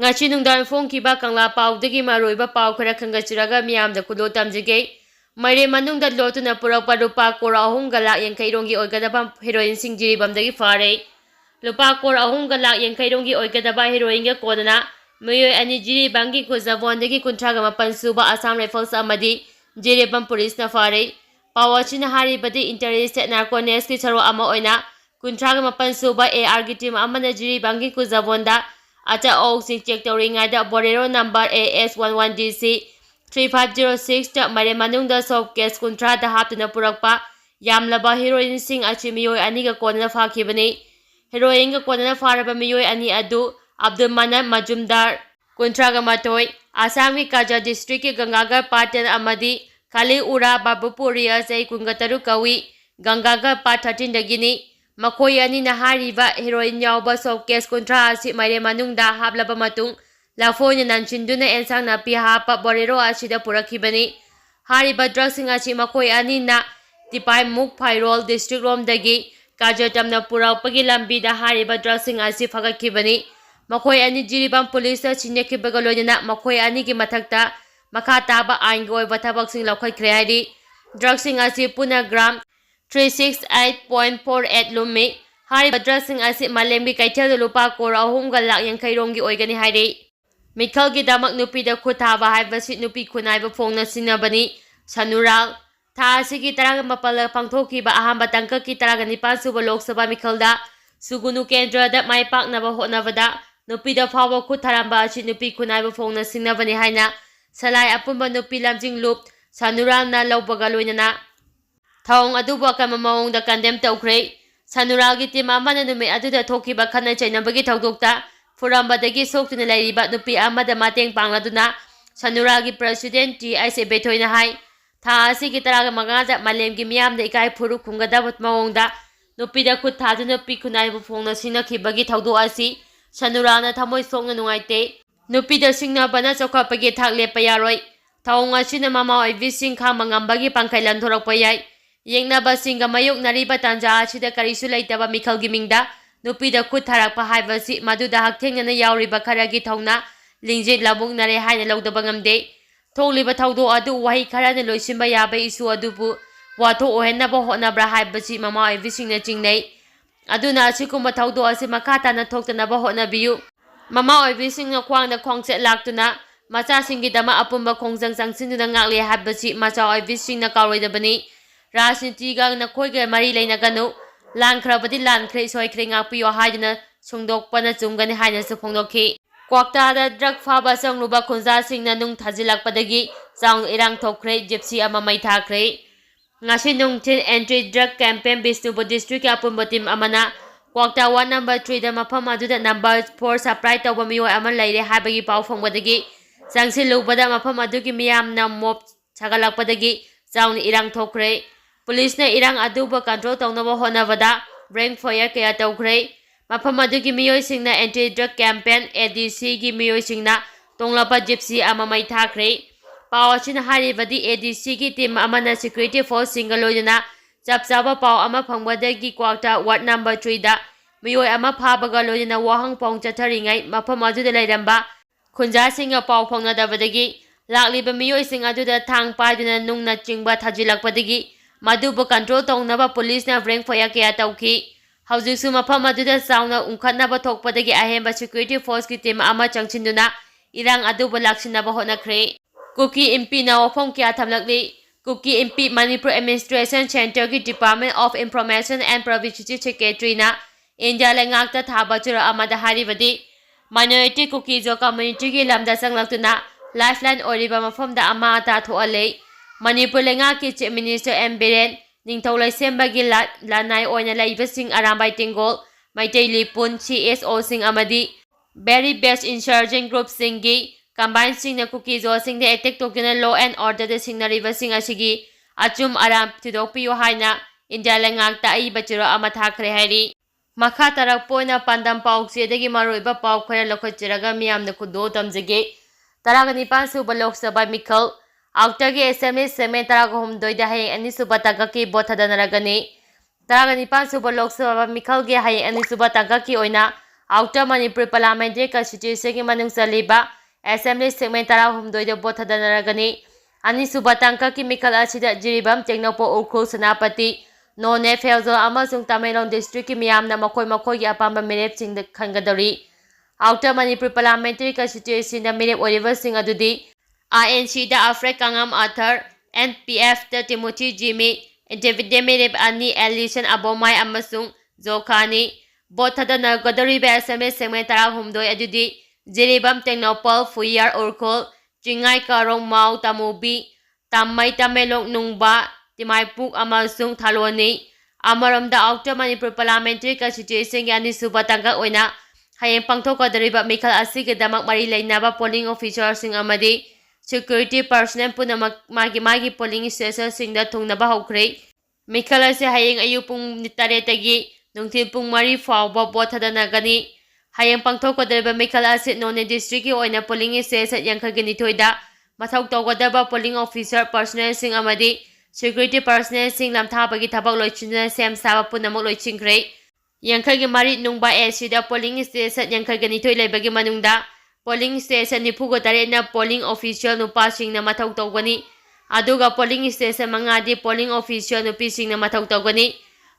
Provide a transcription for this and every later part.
Ngachi nungdan phongkiba kangla paudagi maroiba pau khara khangachiraga miyamda kudo tamjige maire manungda lotuna purakpa rupa kora ahum galak yankairongi oigadaba heroin sing jiribamdagi fare lupa kora ahum galak yankairongi oigadaba heroin ga kodana mayoi ani jiribangi kuzavondagi kuntraga mapan suba Assam Rifles amadi jiribam police na fare pawachina haribadi interested narcotics ki charo ama oina kuntraga mapan suba AR gi team amana jiribangi kuzavonda Acha Oxing check Toringa Borero number AS11DC 3506 ta Mare Manungda Soft Case Kuntra da Haptuna Purakpa Yamlaba Heroin Sing Achimio Aniga Kona Fakibani Heroin Kona Faraba Mio Ani Adu Abdul Mana Majumdar Kuntraga Matoi Asami Kaja District Gangaga Patan Amadi Kali Ura Babupuria Say Kungataru Kawi Gangaga Pat 13 Dagini Makoy ani na hariba heroin yauba soft case kontra asi maire manungda hablaba matung lafone nanchinduna ensang na pi hapa borero asida purakibani hariba drugs asi makoy ani na tipai muk phairol district rom dagi kajatamna purakpagi lambi da hariba drugs asi phagakibani makoy ani jiribam police ta chinekibaga loina makoy ani gi mathakta makha taba ain goi bathabak sing laukhaikre hari drugs asi puna gram 368.48 lumi hari badrasing asi malembi kaithal lupa kor ahum galak yankairongi oigani haire mikhal gi damak nupi da khutaba haibasi nupi khunai ba phongna sinabani sanural tha asigi taraga mapal pangthoki ba ahamba tangka ki taraga nipan suba lok sabha mikhal da sugunu kendra da mai pak na ba honavada nupi da phaba khutharamba asi nupi khunai ba phongna sinabani haina salai apumba nupi lamjing lup sanural na lawbaga loinana Thong aduba kama maung da condemn thokhre sanuralgi team amana nume aduda thokiba khana chainabagi thogdokta furambadagi soktuna lairiba nupi amada mateng pangladuna sanuralgi president ti aise betoina hai tha asigi taraga magaja malemgi miyamda ikai phuru khungadabat maungda nupi da khut thadu nupi khunai bu phongna sinakibagi thogdo asi sanuralna thamoi sokna nungaite nupi da singna bana chokhapagi thak lepa yaroi thong asina mama oibi sing khama ngambagi pangkhailan thorakpa yai Yengnaba singa mayok nariba tanja asida karisu laitaba mikhalgi mingda nupida khut tharakpa haibasi maduda hakthengna yauriba kharagi thongna lingjit labung nare haina lawdaba ngamde tholiba thawdo adu wahi kharana loisimba yaba isu adubu watho ohenna ba honabra haibasi mama aibisingna chingnei aduna asikumba thawdo asi makata na thoktana ba honabiyu mama aibisingna khwangna khongche laktuna macha singi dama apumba khongjang changsinuna ngakle haibasi macha aibisingna kawroidabani Rajnitiga na khoiga mari leina ganu lankrabadi lankhre soikhre ngakpiyo haidna sungdokpana chumgani haina su phongdokhi Kwakta da Drugs phaba changluba khunjasingna Nung thajilakpa dagi erang thokhre Jeepcy ama mai thakre ngasi nungthin anti drug campaign Bishnupur district apumba team amana Kwakta 1 number 3 da mafam aduda number 4 supply tawba miyo ama leire habagi pau phongbadagi changsilubada mafam adugi miyamna mob chagalakpadagi erang thokhre Police na erang aduba control tawnaba honavada rank fire kaya tawkhre mafam adugi miyoi singna anti drug campaign ADC gi miyoi singna tonglapa Jeepcy ama mai thakre pawachin haribadi ADC gi team amana security force singaloina chapchaba paw ama phangbadagi Kwakta ward number 3 da miyoi ama phabaga loina wahang pong chatharingai mafam aduda lairamba khunjasingna paw phongnadabadagi lakliba miyoi sing aduda thang paiduna nungna chingba thajilakpadagi Maduba control tawnaba police na rank fire kaya tawki haujisu mafam aduda sauna unkhatnaba thokpadagi ahemba security force ki team ama changchinduna erang aduba laksinaba honakre Kuki MP na wafam kya thamlakli Kuki MP Manipur Administration Center ki Department of Information and Privacy Secretary na India lengakta thaba chura amada haribadi minority Kuki jo community ki lamda changlaktuna lifeline oriba mafamda ama ata thoale Manipur lengaki Chief Minister M. Biren Ningthaulai sembagi lanai oina laibasing arambai tingol Maitei Lipun CSO sing amadi Very Best Insurgent Group singi combined sing na Kuki zo sing de attack tokina law and order de sing na ribasing asigi achum aram tidokpiyo haina India lengakta ai bachiro ama thakre hairi makha tarak poina pandam paukse dagi maroiba pauk khara lokhachiraga miyamna khudo tamjage taragani pansu balok sabha mikhal Autagi assembly semen taragahum doida hay ani subataga ki bothada naragani taragani pansu balok sabha mikhal ge hay ani subataga ki oina Outer Manipur Parliamentary Constituency Manung Saliba Assembly Segment Tarahumdoi Bot Hadanaragani Anisuba Tangkaki Mikal Asida Jiribam Technopo Ukul Sanapati None Felzo Amazung Tamelong District Miamna Makoi Makoi Apamba Mirep Sing the Kangadori Outer Manipur Parliamentary Constituency the Mirep Oliver Sing Adudi INC the Afrek Kangam Arthur NPF the Timothy Jimmy David Demirep Ani Alison Abomai Amasung Zokani Bothadana Godori Assembly Segment Tarahumdoi Adudi Jiribam Technopol Fuyar Urkol Jingai Karong Mau Tamubi Tamay Tamelong Nungba Timaipuk Amasung Thaloni Amaram the Outer Manipur Parliamentary Constituency Yani Subatanga Oina Hayeng Pangthoka Dariba Mikal Asig Damak Mari Lainaba Polling Officers Sing Amadi Security Personnel Puna Magi Polling Station Sing the Tungnaba Hokre Mikal Asi Hayeng Ayupung Nitaretagi Nungtil Pung Mari Fauba Bothadana Hayang Pangthoka Dariba Mikal Asi None District Oina Polling Station Yankagani Toida Mathok Togadaba Polling Officer Personnel Sing Amadi Security Personnel Sing Lamthabagi Tabak Loichina Sam Saba Punamok Loichingre Yankagi Mari Nungba Esida Polling Station Yankagani Toy Lebagi Manungda Polling Station Nipugo Tarena Polling Official Nupa Sing na Mathok Togani Aduga Polling Station Mangadi Polling Official Nupi Sing na Mathok Togani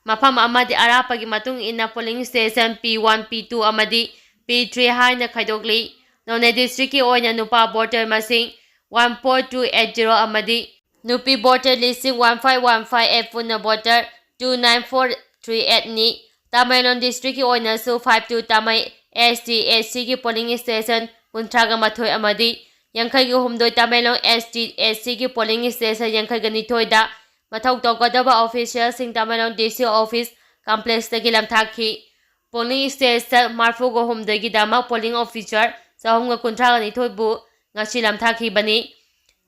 Mapam Amadi Arapagi Matung Ina Polling Station P1, P2 Amadi P3 Haina Kaidogli None District Oina Nupa Voter Masing 14280 Amadi Nupi Voter Listing 1515 Funa Voter 29438 Ni Tamaylon District Oina Su 52 Tamay STSC ki Polling Station Kuntraga Mathoy Amadi Yankagi Humdoi Tamaylon STSC ki Polling Station Yankagi Nitoida Mathok Togadaba Official Sing Tamalong DC Office Complex Tagi Lamthaki Polling Station Marfugo Humdagi Dama Polling Officer sa Hunga Kuntraga Nitoibu Ngasi Lamthaki Bani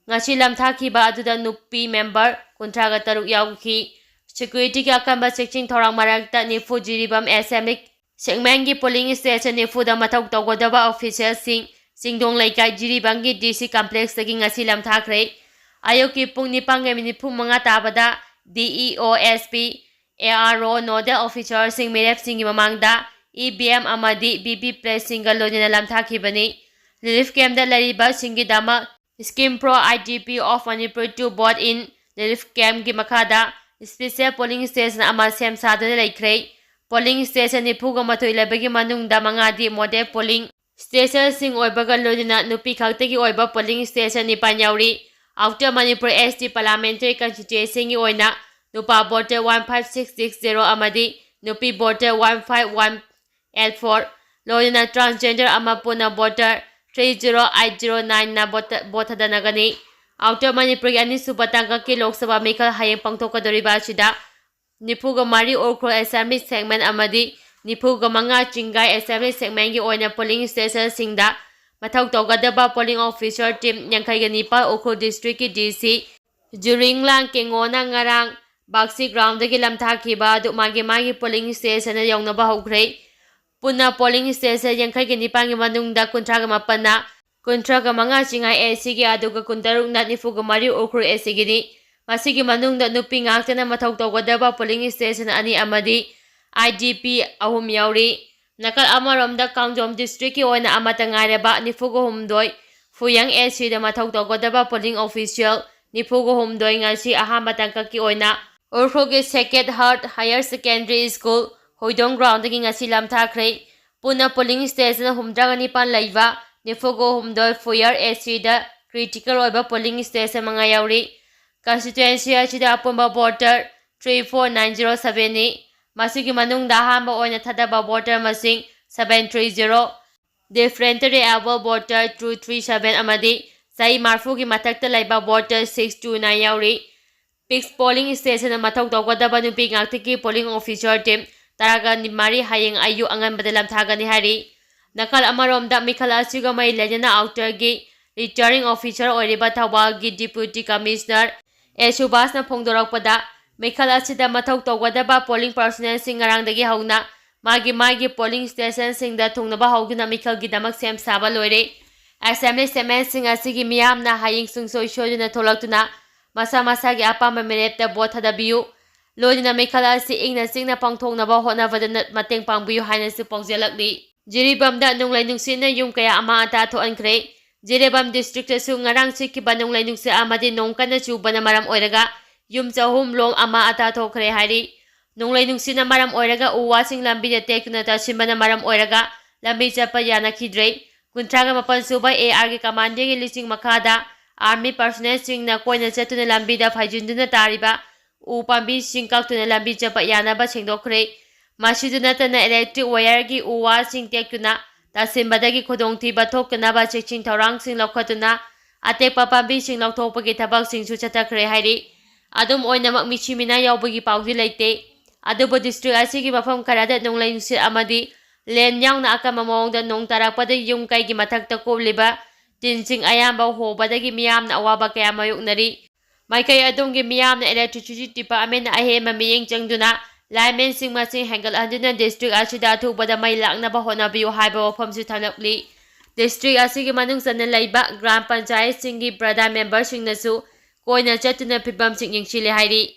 Ngasi Lamthaki Ba Aduda Nupi Member Kuntraga Taruk Yauki Security Ki Akamba Section Thorang Marakta Nifu Jiribam Assembly Segmengi Polling Station Nifu da Mathok Togadaba Official Singdong Laikai Jiribangi DC Complex Tagi Ngasi Lamthakre Ayoki Pung Nipang Minipung Mga Tabada DEOSP ARO Nodal Officer Sing Mirep Singi Mamangda EBM Amadi BP Plus Single Lodina Lamthaki Bani Relief Camp da Lariba Singi Dama Scheme Pro IGP of Manipur 2 Board in Relief Camp Gi Makada Special Polling Station Ama Sem Sadana Laikre Polling Station Nipuga Matu Ilabagi Manung da Mangadi Model Polling Station Sing Oibaga Lodina Nupi Kaktagi Oiba Polling Station Nipanyauri Outer Manipur ST Parliamentary Constituency Oina Nupa Voter 15660 Amadi Nupi Voter 151L4 Lodina Transgender Amapuna Voter 30809 na Bothadanagani Outer Manipur Ani Subatanga ki Lok Sabha Mikal Hayeng Pangthoka Doriba Sida Nipuga Mari Orkro Assembly Segment Amadi Nipuga Manga Chingai Assembly Segment Oina Polling Station Singda Mathok Togadaba Polling Officer Team Yankaiganipa Oko District DC Juringlang Kengona Ngarang Baksi Ground Dagi Lamthakiba Du Magi Polling Station Yawnaba Hokre Puna Polling Station Yankaiganipa Manungda Kuntraga Mapana Kuntraga Manga Chingai Esigi Aduga Kuntaruk Nifuga Mari Okru Esigini Masigi Manungda Nupi Ngaktana Mathok Togadaba Polling Station Ani Amadi IGP Ahum Yauri Nakal Amaramda Kangjom District Oina Amata Ngaireba Nifugo Humdoi Fuyang SC da Mathok Togadaba Polling Official Nifugo Humdoi Ngasi Ahamba Tangkaki Oina Urkhogi Second Heart Higher Secondary School Hoidong Ground Dagi Ngasi Lamthakre Puna Polling Station Humdraga Nipan Laiva Nifugo Humdoi Fuyar SC da Critical Oiba Polling Station Mga Yauri Constituency Achida Apumba Voter 34907 ni Masigi Manungda Ahamba Oina Thadaba Voter Masing 730 Differently Able Voter 237 Amadi Sai Marfugi Matakta Laiba Voter 629 Yauri Pix Polling Station Mathok Togadaba Nupi Ngaktiki Polling Officer Team Taraga Nimari Hayeng Ayu Angan Badalam Thagani Hari Nakal Amaromda Mikala Asiga Mai Lejana Outer Gi Returning Officer Oriba Tawagi Deputy Commissioner Esubasna Pongdorakpada Mikala Asida Mathok Togadaba Polling Personnel Singarang Dagi Hauna Magi Polling Station Singda Tungnaba Haugina Mikal Gidamak Sem Saba Loire Assembly Segment Sing Asigi Miyamna Haying Sungsoi Shoduna Tolaktuna Masa Masagi Apama Merepta Bothadabiu Lodina Mikala Si Ingna Singna Pangtongnaba Honavada Mateng Pangbuyu Haina Si Pongjelakli Jiribamda nunglay nungsina yung kaya ama ata thokhre. Jiribam district su ngarang sikhiba nunglay nungsi amadi nongkana chuba na maram oiraga yum chahum lom ama ata thokhre hari. Nunglay nungsina maram oiraga uwasing lambi da tekuna tasimba na maram oiraga lambi chapa yana khidre. Kuntraga mapan suba AR ki commanding lising makada army personnel sing na koina chatuna lambi da phajunduna tariba upambi singkaktuna lambi chapa yana ba singdokhre. Masiduna tana electric wire gi uwa sing tekuna tasimbadagi khudong thiba thokkanaba checking thorang sing lokhatuna atekpa pambi sing lokthokpagi thabak sing su chatakhre hairi. Adum oinamak michimina yaubagi paudi leite. Adubo district asigi mafam karada nunglay nungsit amadi len yaungna akama mawongda nong tarakpada yung kaigi mathakta kobliba tinsing ayamba hobadagi miyamna awaba kaya mayuknari. Maikay adunggi miyamna electricity pa amin na ahema miying changduna Linemen sing masing hangal anduna district asida thubada may laknaba honabiyo haiba wafamsi thanakli. District asigi manung sana layba Gram Panchayat singi brada member sing nasu koina chatuna pibam sing yingchili hairi.